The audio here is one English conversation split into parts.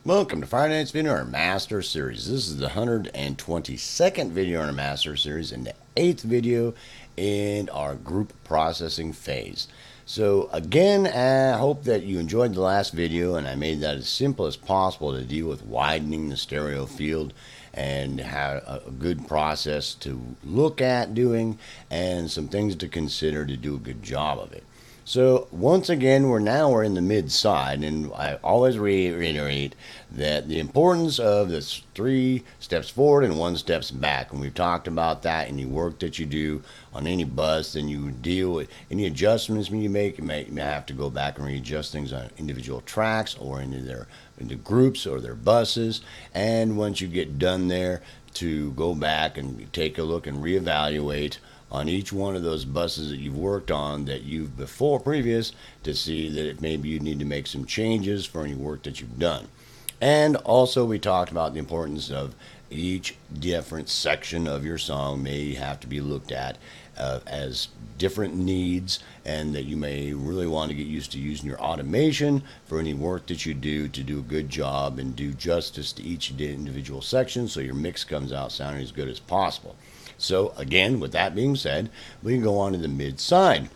Welcome to Friday Night's Video in our Master Series. This is the 122nd video in our Master Series and the 8th video in our group processing phase. So again, I hope that you enjoyed the last video and I made that as simple as possible to deal with widening the stereo field and have a good process to look at doing and some things to consider to do a good job of it. So once again, we're in the mid side, and I always reiterate that the importance of the 3 steps forward and 1 steps back. And we've talked about that. Any work that you do on any bus, then you deal with any adjustments you make. You may have to go back and readjust things on individual tracks or into groups or their buses. And once you get done there, to go back and take a look and reevaluate on each one of those buses that you've worked on that you've previous to see that maybe you need to make some changes for any work that you've done. And also we talked about the importance of each different section of your song may have to be looked at as different needs, and that you may really want to get used to using your automation for any work that you do to do a good job and do justice to each individual section so your mix comes out sounding as good as possible. So again, with that being said, we can go on to the mid side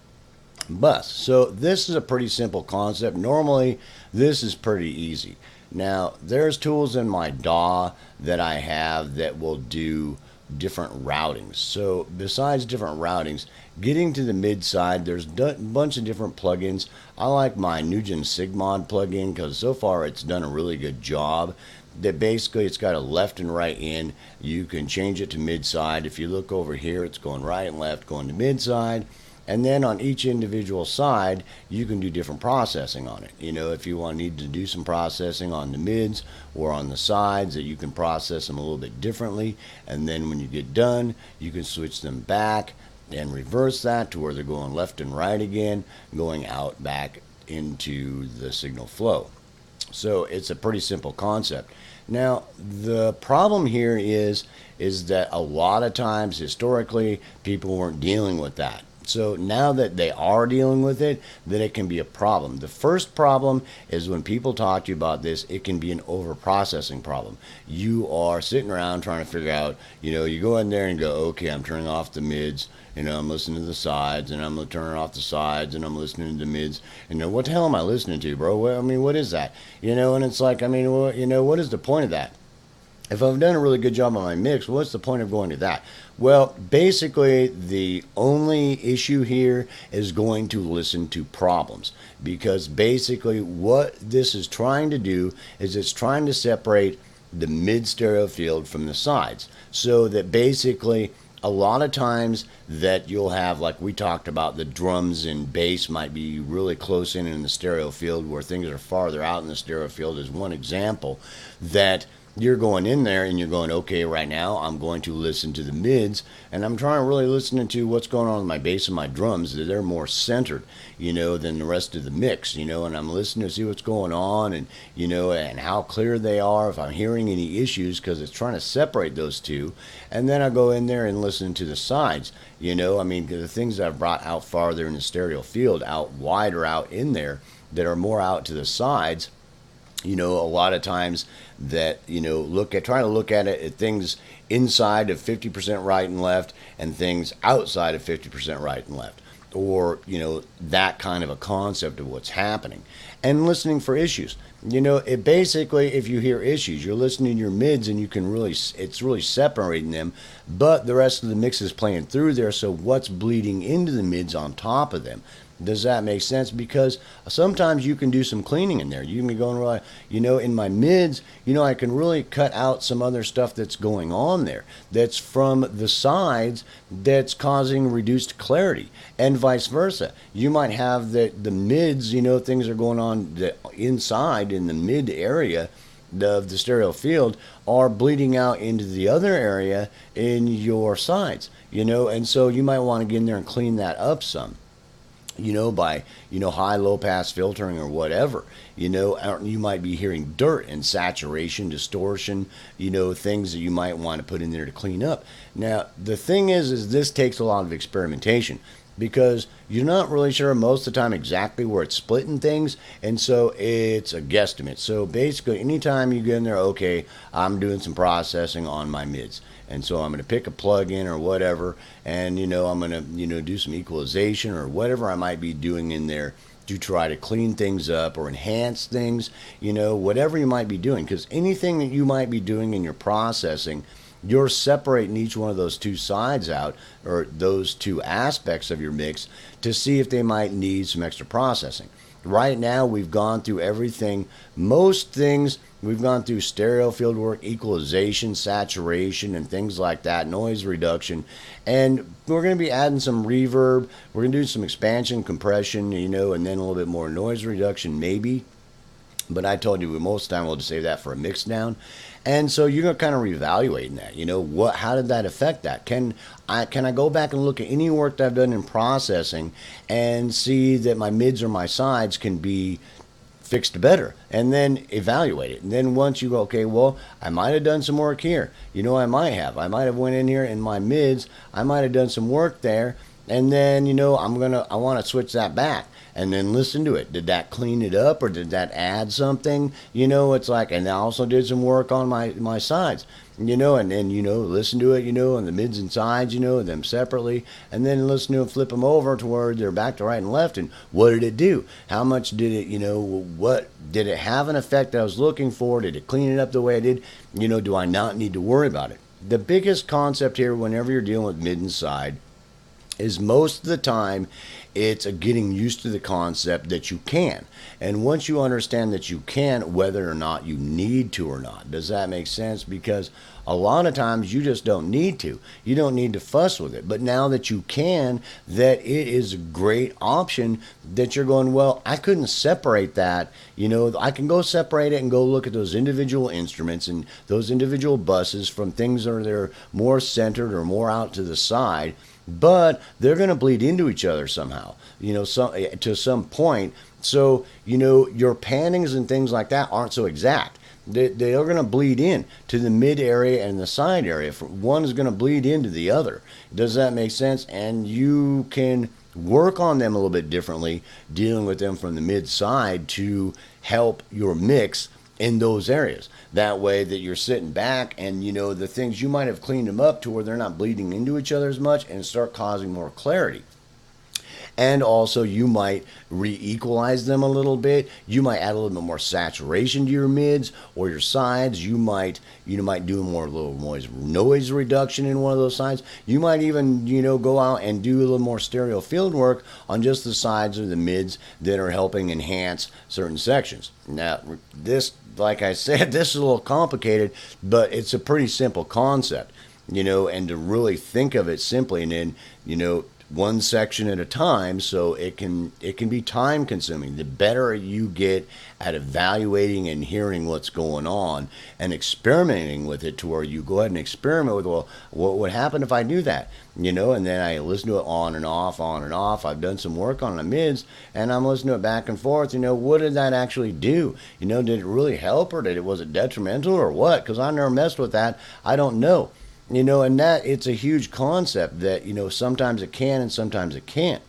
bus. So this is a pretty simple concept. Normally this is pretty easy. Now there's tools in my DAW that I have that will do different routings. So besides different routings, getting to the mid side, there's a bunch of different plugins. I like my Nugent Sigmod plugin because so far it's done a really good job. That basically it's got a left and right in. You can change it to mid side. If you look over here, it's going right and left, going to mid side. And then on each individual side, you can do different processing on it. You know, if you need to do some processing on the mids or on the sides, that you can process them a little bit differently. And then when you get done, you can switch them back and reverse that to where they're going left and right again, going out back into the signal flow. So it's a pretty simple concept. Now the problem here is that a lot of times historically people weren't dealing with that. So now that they are dealing with it, then it can be a problem. The first problem is when people talk to you about this, it can be an over-processing problem. You are sitting around trying to figure out, you go in there and go, okay, I'm turning off the mids, I'm listening to the sides, and I'm turning off the sides, and I'm listening to the mids. What the hell am I listening to, bro? What is that? And it's like, what is the point of that? If I've done a really good job on my mix, what's the point of going to that? Well, basically, the only issue here is going to listen to problems, because basically what this is trying to do is it's trying to separate the mid stereo field from the sides, so that basically a lot of times that you'll have, like we talked about, the drums and bass might be really close in the stereo field where things are farther out in the stereo field is one example, that you're going in there and you're going, okay, right now I'm going to listen to the mids and I'm trying to really listen to what's going on with my bass and my drums, that they're more centered, than the rest of the mix, and I'm listening to see what's going on and, and how clear they are, if I'm hearing any issues, because it's trying to separate those two. And then I go in there and listen to the sides, the things that I've brought out farther in the stereo field, out wider out in there, that are more out to the sides. A lot of times that, try to look at it at things inside of 50% right and left and things outside of 50% right and left, or, that kind of a concept of what's happening, and listening for issues. It basically, if you hear issues, you're listening to your mids and you can it's really separating them, but the rest of the mix is playing through there. So what's bleeding into the mids on top of them? Does that make sense? Because sometimes you can do some cleaning in there. You can be going, in my mids, I can really cut out some other stuff that's going on there that's from the sides that's causing reduced clarity, and vice versa. You might have the mids, things are going on the inside in the mid area of the stereo field are bleeding out into the other area in your sides, and so you might want to get in there and clean that up some. By, high, low pass filtering or whatever, you might be hearing dirt and saturation, distortion, things that you might want to put in there to clean up. Now, the thing is this takes a lot of experimentation. because you're not really sure most of the time exactly where it's splitting things, and so it's a guesstimate. So basically, anytime you get in there, okay, I'm doing some processing on my mids, and so I'm going to pick a plug-in or whatever, and I'm going to do some equalization or whatever I might be doing in there to try to clean things up or enhance things, whatever you might be doing, because anything that you might be doing in your processing, you're separating each one of those two sides out, or those two aspects of your mix, to see if they might need some extra processing. Right now, we've gone through everything. Most things, we've gone through stereo field work, equalization, saturation, and things like that, noise reduction. And we're going to be adding some reverb. We're going to do some expansion, compression, and then a little bit more noise reduction, maybe. But I told you most of the time we'll just save that for a mix down. And so you're gonna kind of reevaluating that. How did that affect that? Can I go back and look at any work that I've done in processing and see that my mids or my sides can be fixed better, and then evaluate it. And then once you go, okay, well, I might have done some work here. I might have went in here in my mids. I might have done some work there, and then I want to switch that back and then listen to it. Did that clean it up, or did that add something? It's like, and I also did some work on my sides, and then listen to it, on the mids and sides, them separately, and then listen to them, flip them over to where they're back to right and left, and what did it do? How much did it, what did it have an effect that I was looking for? Did it clean it up the way I did? Do I not need to worry about it? The biggest concept here, whenever you're dealing with mid and side, is most of the time it's a getting used to the concept that you can. And once you understand that you can, whether or not you need to or not, does that make sense? Because a lot of times you just don't need to. You don't need to fuss with it. But now that you can, that it is a great option that you're going, well, I couldn't separate that. I can go separate it and go look at those individual instruments and those individual buses from things that are there more centered or more out to the side, but they're going to bleed into each other somehow, to some point. So, your pannings and things like that aren't so exact. They are going to bleed in to the mid area and the side area. One is going to bleed into the other. Does that make sense? And you can work on them a little bit differently, dealing with them from the mid side to help your mix in those areas. That way that you're sitting back and the things you might have cleaned them up to where they're not bleeding into each other as much and start causing more clarity. And also you might re-equalize them a little bit. You might add a little bit more saturation to your mids or your sides. You might do more little noise reduction in one of those sides. You might even go out and do a little more stereo field work on just the sides or the mids that are helping enhance certain sections. Now this, like I said, this is a little complicated, but it's a pretty simple concept, and to really think of it simply, and then one section at a time, so it can be time consuming. The better you get at evaluating and hearing what's going on and experimenting with it, to where you go ahead and experiment with, well, what would happen if I do that? And then I listen to it on and off, on and off. I've done some work on the mids and I'm listening to it back and forth. What did that actually do? Did it really help, or was it detrimental, or what? Because I never messed with that. I don't know. And that, it's a huge concept that, sometimes it can and sometimes it can't.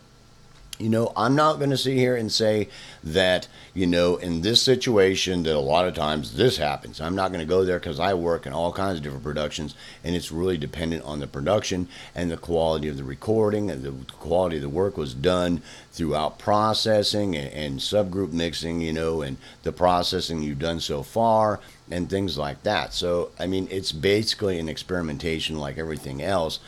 I'm not going to sit here and say that, in this situation that a lot of times this happens. I'm not going to go there, because I work in all kinds of different productions, and it's really dependent on the production and the quality of the recording, and the quality of the work was done throughout processing and subgroup mixing, and the processing you've done so far and things like that. So, it's basically an experimentation like everything else.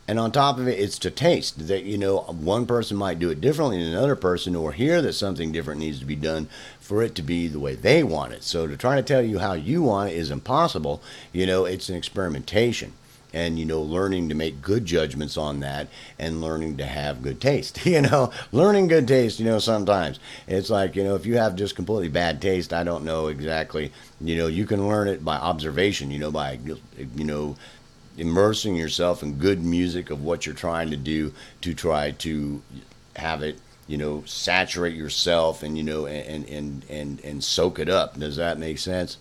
And on top of it, it's to taste that, one person might do it differently than another person, or hear that something different needs to be done for it to be the way they want it. So to try to tell you how you want it is impossible. It's an experimentation. And, learning to make good judgments on that, and learning to have good taste, learning good taste, sometimes it's like, if you have just completely bad taste, I don't know exactly, you can learn it by observation, by, immersing yourself in good music of what you're trying to do, to try to have it, saturate yourself and, and soak it up. Does that make sense?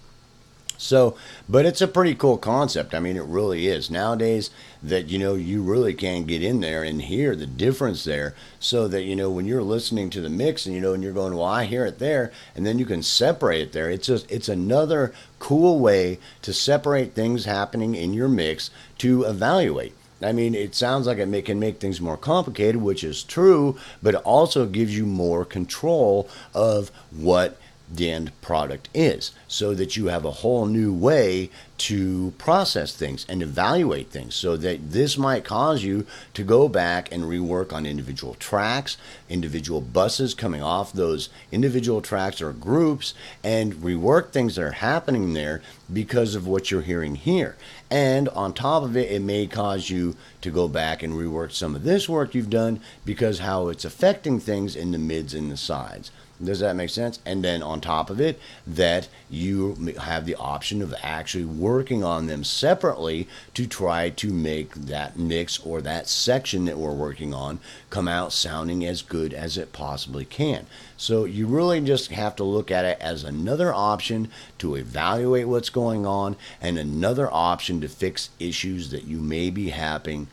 So, but it's a pretty cool concept. I mean, it really is. Nowadays, that you really can get in there and hear the difference there, so that when you're listening to the mix and and you're going, well, I hear it there, and then you can separate it there. It's another cool way to separate things happening in your mix to evaluate. I mean, it sounds like it can make things more complicated, which is true, but it also gives you more control of what the end product is, so that you have a whole new way to process things and evaluate things. So that this might cause you to go back and rework on individual tracks, individual buses coming off those individual tracks or groups, and rework things that are happening there because of what you're hearing here. And on top of it, it may cause you to go back and rework some of this work you've done, because how it's affecting things in the mids and the sides. Does that make sense? And then on top of it, that you have the option of actually working on them separately to try to make that mix or that section that we're working on come out sounding as good as it possibly can. So you really just have to look at it as another option to evaluate what's going on, and another option to fix issues that you may be having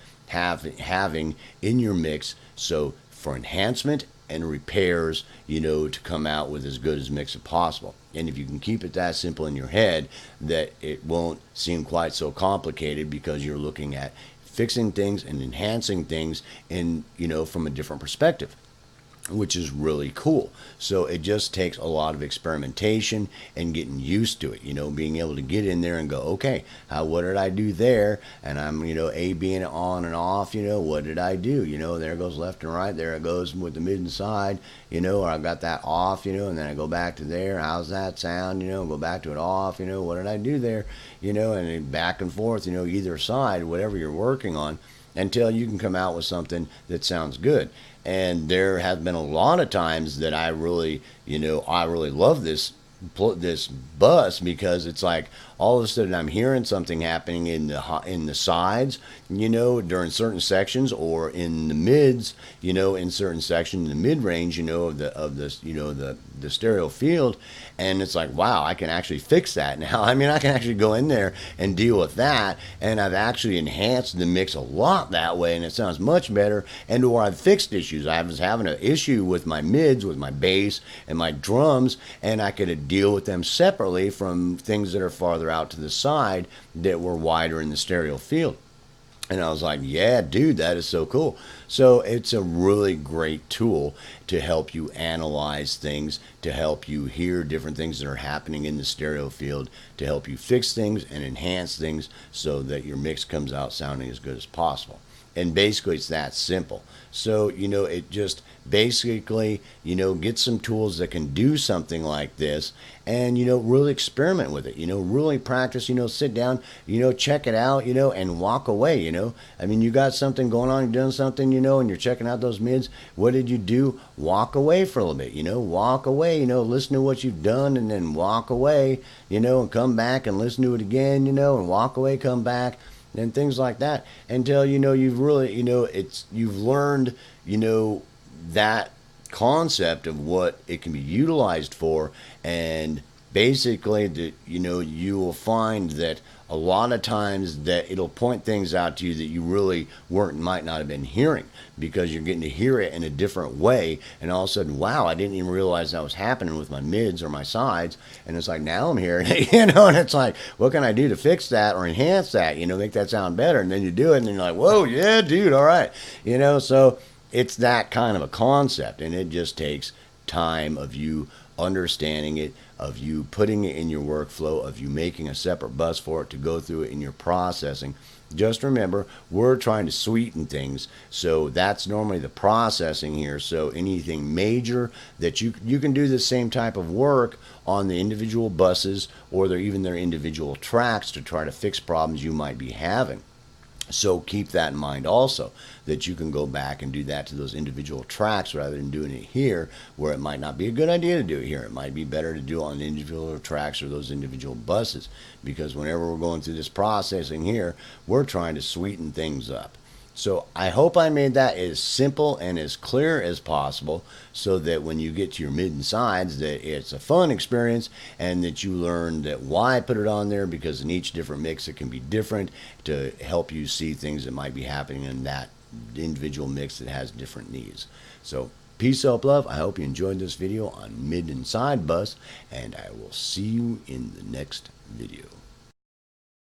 in your mix. So for enhancement and repairs, to come out with as good as mix as possible. And if you can keep it that simple in your head, that it won't seem quite so complicated, because you're looking at fixing things and enhancing things in, from a different perspective, which is really cool. So it just takes a lot of experimentation and getting used to it, being able to get in there and go, okay, what did I do there? And I'm, A-Bing it on and off, what did I do? There it goes left and right, there it goes with the mid and side, or I got that off, and then I go back to there, how's that sound, go back to it off, what did I do there? And then back and forth, either side, whatever you're working on, until you can come out with something that sounds good. And there have been a lot of times that I really love this bus, because it's like all of a sudden I'm hearing something happening in the sides, during certain sections, or in the mids, in certain sections, in the mid range, of the stereo field, and it's like, wow, I can actually fix that now. I mean, I can actually go in there and deal with that, and I've actually enhanced the mix a lot that way, and it sounds much better. And or I've fixed issues. I was having an issue with my mids, with my bass and my drums, and I could deal with them separately from things that are farther out to the side that were wider in the stereo field. And I was like, yeah, dude, that is so cool. So it's a really great tool to help you analyze things, to help you hear different things that are happening in the stereo field, to help you fix things and enhance things, so that your mix comes out sounding as good as possible. And basically, it's that simple. So, it just basically, get some tools that can do something like this, and, really experiment with it, really practice, sit down, check it out, and walk away, I mean, you got something going on, you're doing something, and you're checking out those mids. What did you do? Walk away for a little bit, walk away, listen to what you've done, and then walk away, and come back and listen to it again, and walk away, come back, and things like that, until you've really you've learned that concept of what it can be utilized for. And basically that you will find that a lot of times that it'll point things out to you that you really might not have been hearing, because you're getting to hear it in a different way, and all of a sudden, wow, I didn't even realize that was happening with my mids or my sides. And it's like, now I'm hearing it, and it's like, what can I do to fix that or enhance that, make that sound better? And then you do it, and then you're like, whoa, yeah, dude, all right, so it's that kind of a concept, and it just takes time of you understanding it, of you putting it in your workflow, of you making a separate bus for it to go through it in your processing. Just remember, we're trying to sweeten things, so that's normally the processing here. So anything major that you can do the same type of work on the individual buses, or even their individual tracks, to try to fix problems you might be having. So keep that in mind also, that you can go back and do that to those individual tracks rather than doing it here, where it might not be a good idea to do it here. It might be better to do it on individual tracks or those individual buses, because whenever we're going through this processing here, we're trying to sweeten things up. So I hope I made that as simple and as clear as possible so that when you get to your mid and sides that it's a fun experience and that you learn that why I put it on there, because in each different mix it can be different, to help you see things that might be happening in that individual mix that has different needs. So peace, help, love. I hope you enjoyed this video on mid and side bus, and I will see you in the next video.